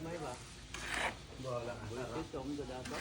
May ba? Wala ka. Ito ang dadaba.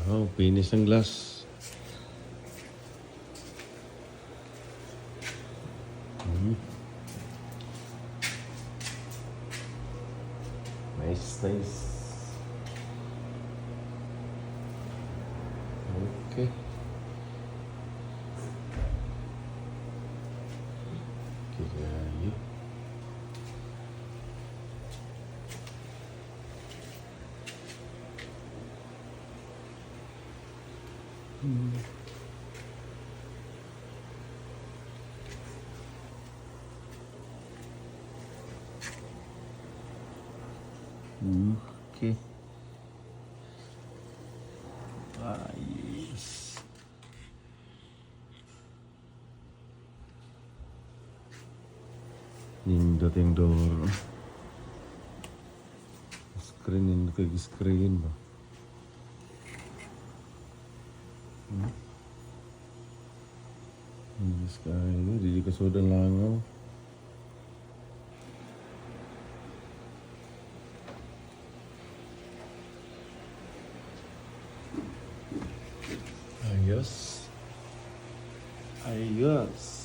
Oh, finish ng glass. Nice, nice. Okay. Kirayo. Okay. Yes. Nindot yung door. Screen kay screen ba? Yes, kaya di kasod ang langaw. Ayos. Ayos.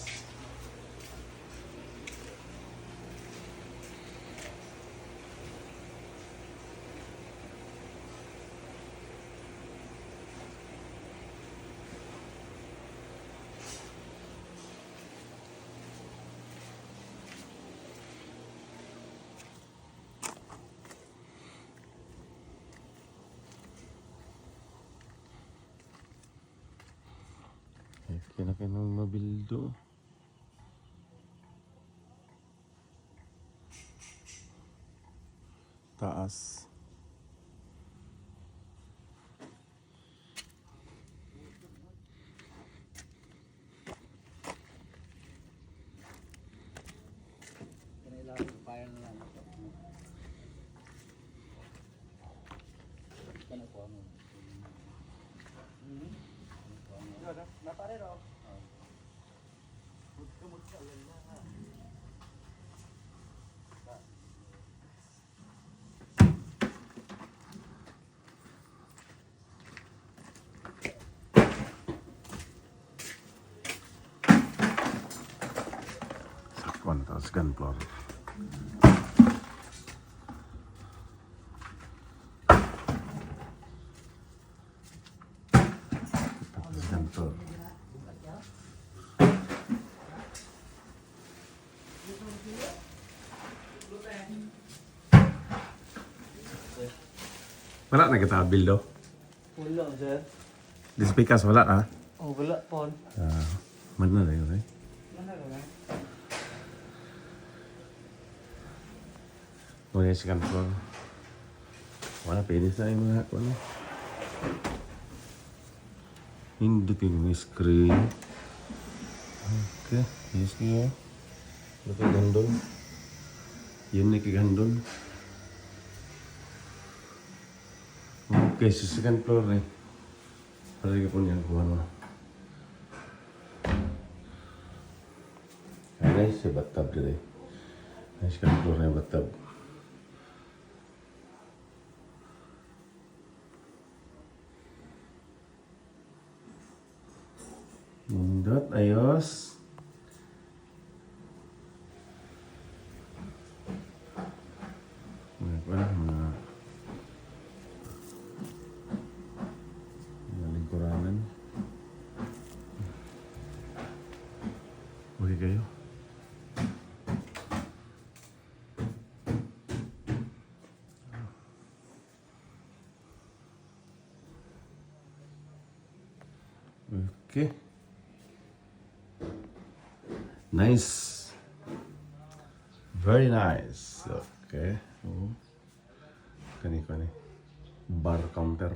Kinakinang mabildo. Taas. Kailangan fire na lang ito. Ano po ano? Naparero. Sakwan ta second floor. Second floor. Wala na kita bildo. Wala, sir. Dispikas wala ah. Oh, wala po. Mana na yun eh. Mana ka na? Muna yung second floor. Wala, pwede sa yung mga ano. Hindi yung screen. Okay, yes niyo. Ito kay gandun. Yun na kay gandun. Okay, sa second floor eh. Pwede ka po niya kung ano. Ay, si bathtub dito eh. Ay, second floor na yung bathtub. Nindot, ayos. Mga lingkuranan. Okay kayo? Okay. Nice. Very nice. Okay. Kani. Bar counter.